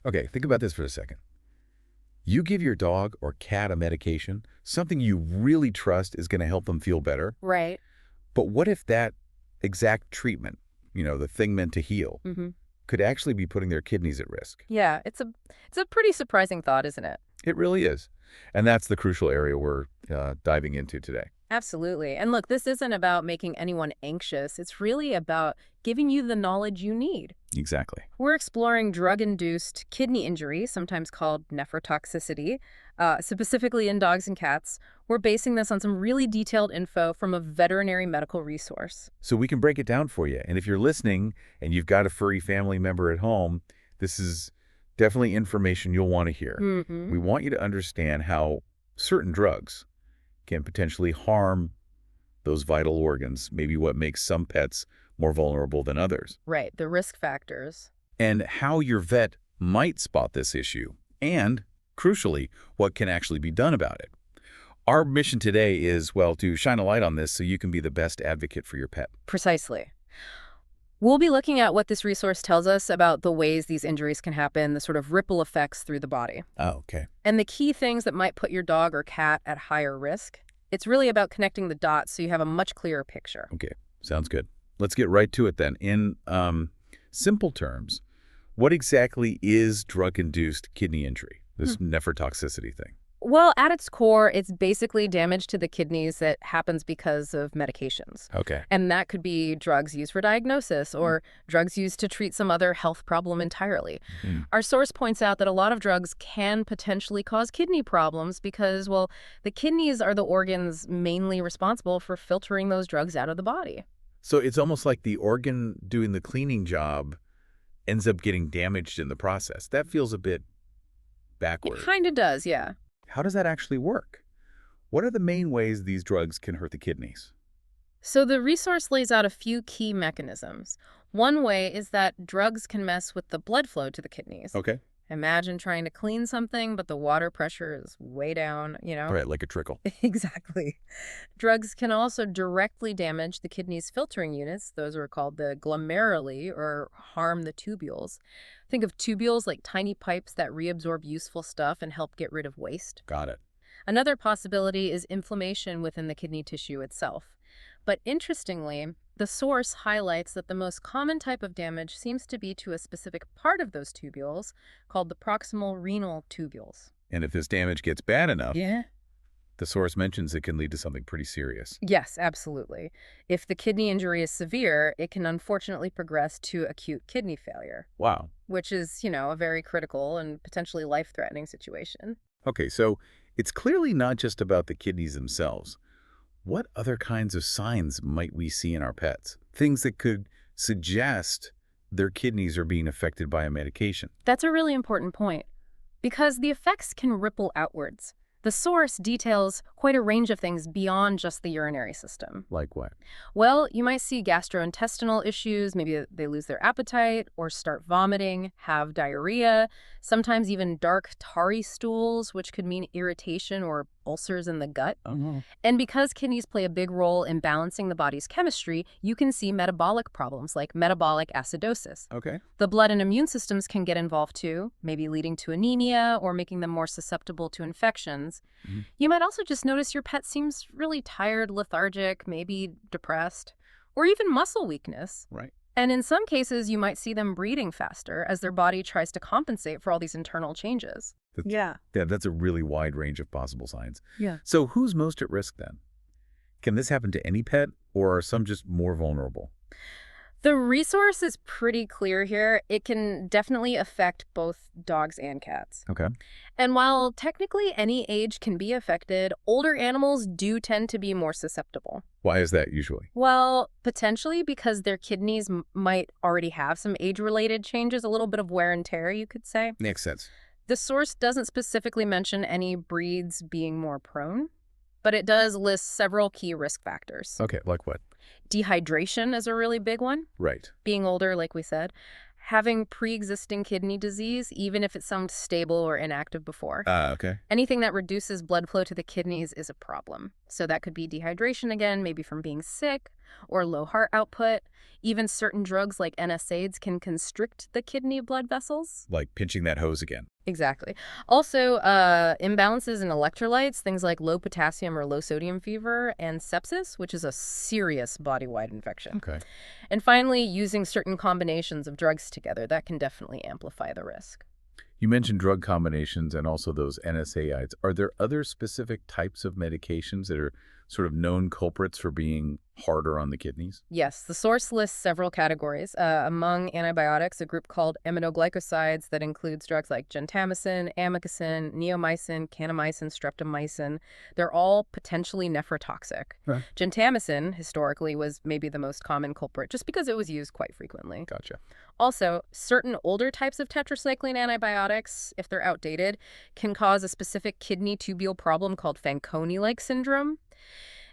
Okay, think about this for a second. You give your dog or cat a medication, something you really trust is going to help them feel better. Right. But what if that exact treatment, the thing meant to heal, Mm-hmm. could actually be putting their kidneys at risk? Yeah, it's a pretty surprising thought, isn't it? It really is. And that's the crucial area we're diving into today. Absolutely. And look, this isn't about making anyone anxious. It's really about giving you the knowledge you need. Exactly. We're exploring drug-induced kidney injury, sometimes called nephrotoxicity, specifically in dogs and cats. We're basing this on some really detailed info from a veterinary medical resource. So we can break it down for you. And if you're listening and you've got a furry family member at home, this is definitely information you'll want to hear. Mm-hmm. We want you to understand how certain drugs can potentially harm those vital organs, maybe what makes some pets more vulnerable than others, Right, the risk factors. and how your vet might spot this issue, and, crucially, what can actually be done about it. Our mission today is, well, to shine a light on this so you can be the best advocate for your pet. Precisely. We'll be looking at what this resource tells us about the ways these injuries can happen, the sort of ripple effects through the body, Oh, okay. and the key things that might put your dog or cat at higher risk. It's really about connecting the dots so you have a much clearer picture. Okay, sounds good. Let's get right to it then. In simple terms, what exactly is drug-induced kidney injury, this nephrotoxicity thing? Well, at its core, it's basically damage to the kidneys that happens because of medications. Okay. And that could be drugs used for diagnosis or drugs used to treat some other health problem entirely. Mm. Our source points out that a lot of drugs can potentially cause kidney problems because, well, the kidneys are the organs mainly responsible for filtering those drugs out of the body. So it's almost like the organ doing the cleaning job ends up getting damaged in the process. That feels a bit It backward. kind of does, yeah. How does that actually work? What are the main ways these drugs can hurt the kidneys? So the resource lays out a few key mechanisms. One way is that drugs can mess with the blood flow to the kidneys. Okay. Imagine trying to clean something, but the water pressure is way down, All right, like a trickle. Exactly. Drugs can also directly damage the kidney's filtering units. Those are called the glomeruli, or harm the tubules. Think of tubules like tiny pipes that reabsorb useful stuff and help get rid of waste. Got it. Another possibility is inflammation within the kidney tissue itself. But interestingly, the source highlights that the most common type of damage seems to be to a specific part of those tubules called the proximal renal tubules. And if this damage gets bad enough, Yeah. the source mentions it can lead to something pretty serious. Yes, absolutely. If the kidney injury is severe, it can unfortunately progress to acute kidney failure, Wow. which is, a very critical and potentially life-threatening situation. Okay, so it's clearly not just about the kidneys themselves. What other kinds of signs might we see in our pets? Things that could suggest their kidneys are being affected by a medication. That's a really important point, because the effects can ripple outwards. The source details quite a range of things beyond just the urinary system. Like what? Well, you might see gastrointestinal issues, maybe they lose their appetite or start vomiting, have diarrhea, sometimes even dark tarry stools, which could mean irritation or ulcers in the gut. Oh, And because kidneys play a big role in balancing the body's chemistry, you can see metabolic problems like metabolic acidosis. okay. The blood and immune systems can get involved too, maybe leading to anemia or making them more susceptible to infections. Mhm. You might also just notice your pet seems really tired, lethargic, maybe depressed, or even muscle weakness. Right. And in some cases, you might see them breathing faster as their body tries to compensate for all these internal changes. Yeah, that's a really wide range of possible signs. Yeah. So who's most at risk then? Can this happen to any pet, or are some just more vulnerable? The resource is pretty clear here. It can definitely affect both dogs and cats. Okay. And while technically any age can be affected, older animals do tend to be more susceptible. Why is that usually? Well, potentially because their kidneys might already have some age-related changes, a little bit of wear and tear, you could say. Makes sense. The source doesn't specifically mention any breeds being more prone, but it does list several key risk factors. Okay, like what? Dehydration is a really big one. Right. Being older, like we said. Having pre-existing kidney disease, even if it sounds stable or inactive before. Okay. Anything that reduces blood flow to the kidneys is a problem. So that could be dehydration again, maybe from being sick, or low heart output. Even certain drugs like NSAIDs can constrict the kidney blood vessels. Like pinching that hose again. Exactly. Also, imbalances in electrolytes, things like low potassium or low sodium fever, and sepsis, which is a serious body-wide infection. Okay. And finally, using certain combinations of drugs together, that can definitely amplify the risk. You mentioned drug combinations and also those NSAIDs. Are there other specific types of medications that are sort of known culprits for being harder on the kidneys? Yes, the source lists several categories. Among antibiotics, a group called aminoglycosides that includes drugs like gentamicin, amikacin, neomycin, kanamycin, streptomycin. They're all potentially nephrotoxic. Huh. Gentamicin, historically, was maybe the most common culprit just because it was used quite frequently. Gotcha. Also, certain older types of tetracycline antibiotics, if they're outdated, can cause a specific kidney tubule problem called Fanconi-like syndrome.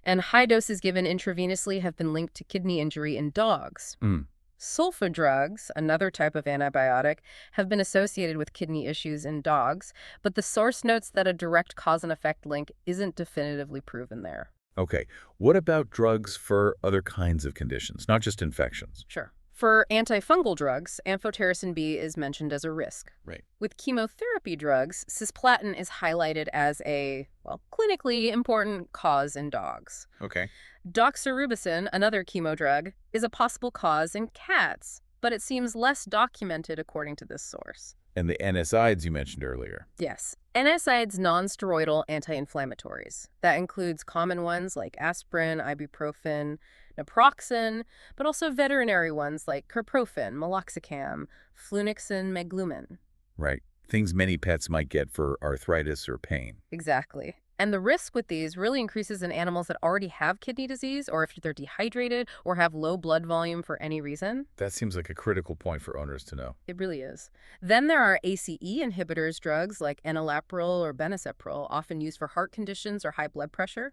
And high doses given intravenously have been linked to kidney injury in dogs. Mm. Sulfa drugs, another type of antibiotic, have been associated with kidney issues in dogs, but the source notes that a direct cause and effect link isn't definitively proven there. Okay. What about drugs for other kinds of conditions, not just infections? Sure. For antifungal drugs, amphotericin B is mentioned as a risk. Right. With chemotherapy drugs, cisplatin is highlighted as a, well, clinically important cause in dogs. Okay. Doxorubicin, another chemo drug, is a possible cause in cats, but it seems less documented according to this source. And the NSAIDs you mentioned earlier. Yes. NSAIDs non-steroidal anti-inflammatories. That includes common ones like aspirin, ibuprofen, naproxen, but also veterinary ones like carprofen, meloxicam, flunixin, meglumin. Right. Things many pets might get for arthritis or pain. Exactly. And the risk with these really increases in animals that already have kidney disease or if they're dehydrated or have low blood volume for any reason. That seems like a critical point for owners to know. It really is. Then there are ACE inhibitors drugs like enalapril or benacepril, often used for heart conditions or high blood pressure.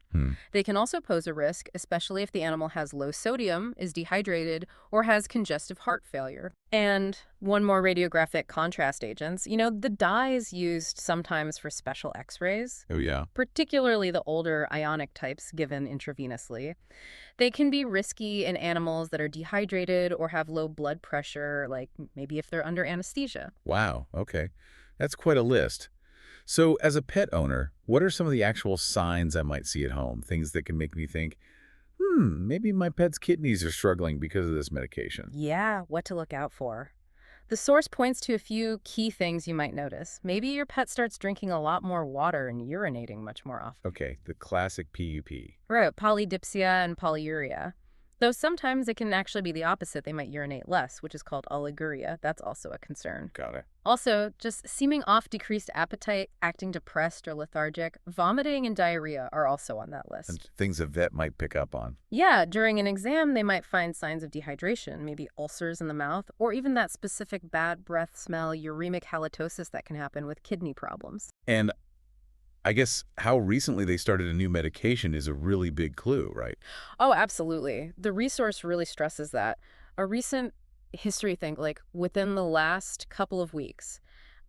They can also pose a risk, especially if the animal has low sodium, is dehydrated, or has congestive heart failure. And one more, radiographic contrast agents. You know, the dyes used sometimes for special x-rays, Oh, yeah. particularly the older ionic types given intravenously. They can be risky in animals that are dehydrated or have low blood pressure, like maybe if they're under anesthesia. Wow. Okay. That's quite a list. So as a pet owner, what are some of the actual signs I might see at home? Things that can make me think, maybe my pet's kidneys are struggling because of this medication. Yeah, what to look out for. The source points to a few key things you might notice. Maybe your pet starts drinking a lot more water and urinating much more often. Okay, the classic PUP. Right, polydipsia and polyuria. Though sometimes it can actually be the opposite. They might urinate less, which is called oliguria. That's also a concern. Got it. Also, just seeming off decreased appetite, acting depressed or lethargic, vomiting and diarrhea are also on that list. And things a vet might pick up on. Yeah, during an exam, they might find signs of dehydration, maybe ulcers in the mouth, or even that specific bad breath smell, uremic halitosis that can happen with kidney problems. And I guess how recently they started a new medication is a really big clue, right? Oh, absolutely. The resource really stresses that. A recent history thing, like within the last couple of weeks,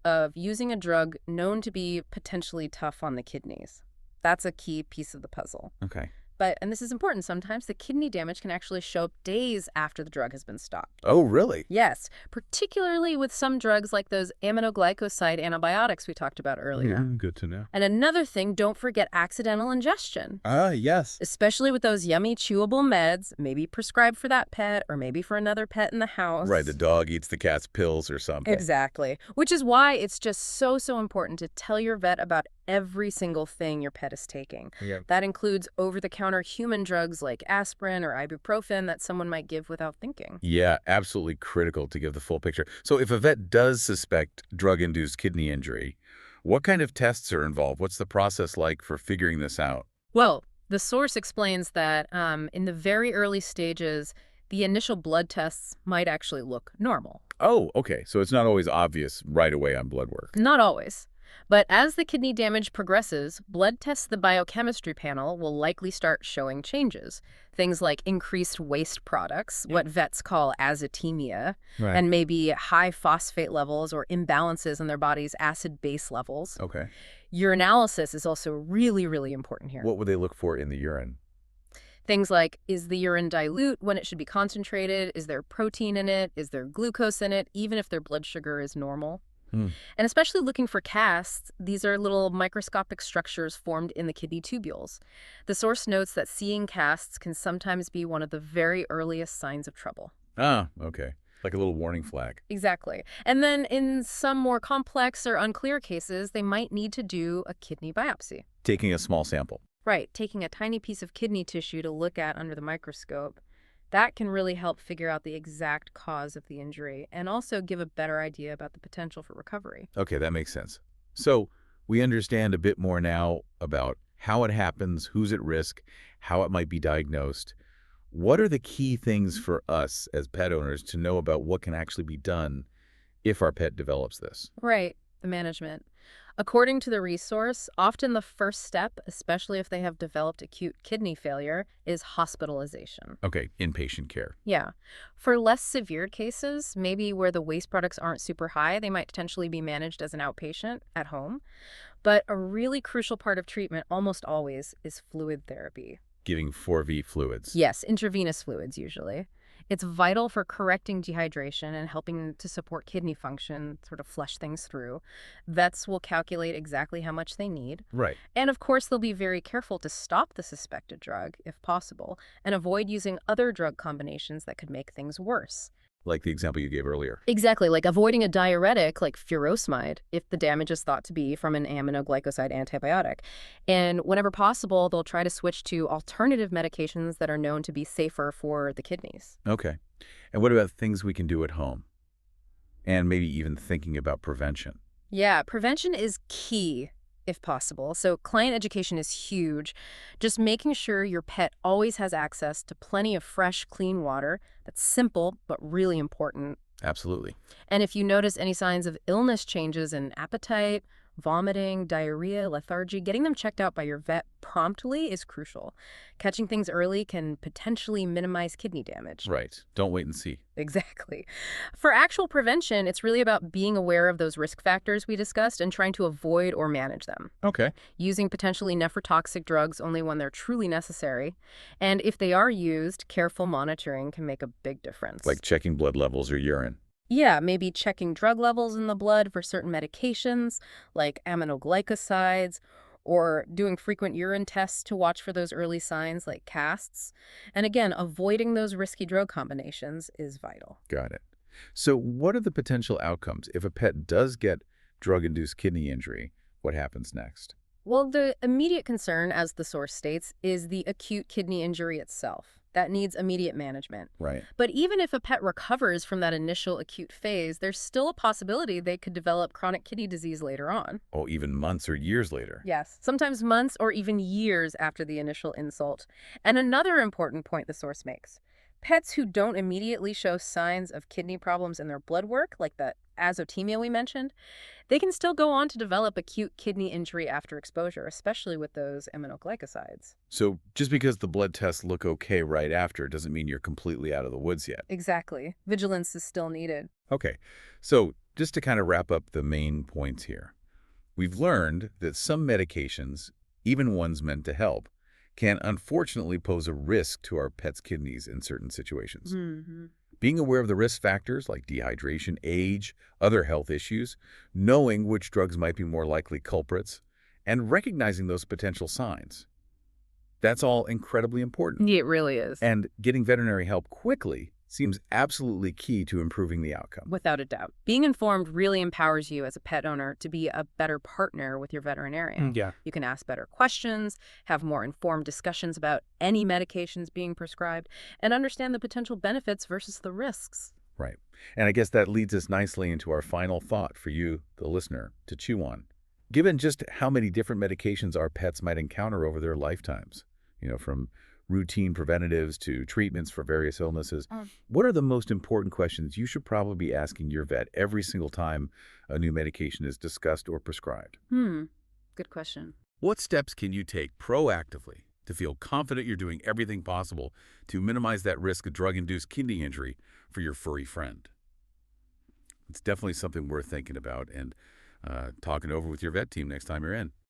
of using a drug known to be potentially tough on the kidneys. That's a key piece of the puzzle. Okay. But, and this is important, sometimes the kidney damage can actually show up days after the drug has been stopped. Oh, really? Yes, particularly with some drugs like those aminoglycoside antibiotics we talked about earlier. Good to know. And another thing, don't forget accidental ingestion. Ah, yes. Especially with those yummy chewable meds, maybe prescribed for that pet or maybe for another pet in the house. Right, the dog eats the cat's pills or something. Exactly. Which is why it's just so important to tell your vet about every single thing your pet is taking. Yeah. That includes over-the-counter human drugs like aspirin or ibuprofen that someone might give without thinking. Yeah, absolutely critical to give the full picture. So if a vet does suspect drug-induced kidney injury, what kind of tests are involved? What's the process like for figuring this out? Well, the source explains that in the very early stages, the initial blood tests might actually look normal. Oh, okay. So it's not always obvious right away on blood work. Not always. But as the kidney damage progresses, blood tests the biochemistry panel will likely start showing changes. Things like increased waste products, what vets call azotemia, Right. and maybe high phosphate levels or imbalances in their body's acid-base levels. Okay. Urinalysis is also really, really important here. What would they look for in the urine? Things like, is the urine dilute when it should be concentrated? Is there protein in it? Is there glucose in it, even if their blood sugar is normal? Hmm. And especially looking for casts, these are little microscopic structures formed in the kidney tubules. The source notes that seeing casts can sometimes be one of the very earliest signs of trouble. Ah, okay. Like a little warning flag. Exactly. And then in some more complex or unclear cases, they might need to do a kidney biopsy. Taking a small sample. Right, taking a tiny piece of kidney tissue to look at under the microscope. That can really help figure out the exact cause of the injury and also give a better idea about the potential for recovery. Okay, that makes sense. So we understand a bit more now about how it happens, who's at risk, how it might be diagnosed. What are the key things for us as pet owners to know about what can actually be done if our pet develops this? Right, the management. According to the resource, often the first step, especially if they have developed acute kidney failure, is hospitalization. Okay, inpatient care. Yeah. For less severe cases, maybe where the waste products aren't super high, they might potentially be managed as an outpatient at home. But a really crucial part of treatment, almost always, is fluid therapy. Giving 4V fluids. Yes, intravenous fluids usually. It's vital for correcting dehydration and helping to support kidney function, sort of flush things through. Vets will calculate exactly how much they need. Right. And of course, they'll be very careful to stop the suspected drug, if possible, and avoid using other drug combinations that could make things worse. Like the example you gave earlier. Exactly, like avoiding a diuretic like furosemide if the damage is thought to be from an aminoglycoside antibiotic. And whenever possible, they'll try to switch to alternative medications that are known to be safer for the kidneys. Okay. And what about things we can do at home? And maybe even thinking about prevention. Yeah, prevention is key if possible. So client education is huge. Just making sure your pet always has access to plenty of fresh, clean water. That's simple, but really important. Absolutely. And if you notice any signs of illness changes in appetite, vomiting, diarrhea, lethargy, getting them checked out by your vet promptly is crucial. Catching things early can potentially minimize kidney damage. Right. Don't wait and see. Exactly. For actual prevention, it's really about being aware of those risk factors we discussed and trying to avoid or manage them. Okay. Using potentially nephrotoxic drugs only when they're truly necessary. And if they are used, careful monitoring can make a big difference. Like checking blood levels or urine. Yeah, maybe checking drug levels in the blood for certain medications, like aminoglycosides, or doing frequent urine tests to watch for those early signs like casts. And again, avoiding those risky drug combinations is vital. Got it. So what are the potential outcomes if a pet does get drug-induced kidney injury? What happens next? Well, the immediate concern, as the source states, is the acute kidney injury itself. That needs immediate management. Right. But even if a pet recovers from that initial acute phase, there's still a possibility they could develop chronic kidney disease later on. Oh, even months or years later. Yes, sometimes months or even years after the initial insult. And another important point the source makes. Pets who don't immediately show signs of kidney problems in their blood work, like the azotemia we mentioned, they can still go on to develop acute kidney injury after exposure, especially with those aminoglycosides. So just because the blood tests look okay right after doesn't mean you're completely out of the woods yet. Exactly. Vigilance is still needed. Okay. So just to kind of wrap up the main points here, we've learned that some medications, even ones meant to help, can unfortunately pose a risk to our pet's kidneys in certain situations. Being aware of the risk factors like dehydration, age, other health issues, knowing which drugs might be more likely culprits, and recognizing those potential signs. That's all incredibly important. It really is. And getting veterinary help quickly seems absolutely key to improving the outcome. Without a doubt. Being informed really empowers you as a pet owner to be a better partner with your veterinarian. Yeah. You can ask better questions, have more informed discussions about any medications being prescribed, and understand the potential benefits versus the risks. Right. And I guess that leads us nicely into our final thought for you, the listener, to chew on. Given just how many different medications our pets might encounter over their lifetimes, from routine preventatives to treatments for various illnesses, what are the most important questions you should probably be asking your vet every single time a new medication is discussed or prescribed? Good question. What steps can you take proactively to feel confident you're doing everything possible to minimize that risk of drug-induced kidney injury for your furry friend? It's definitely something worth thinking about and talking over with your vet team next time you're in.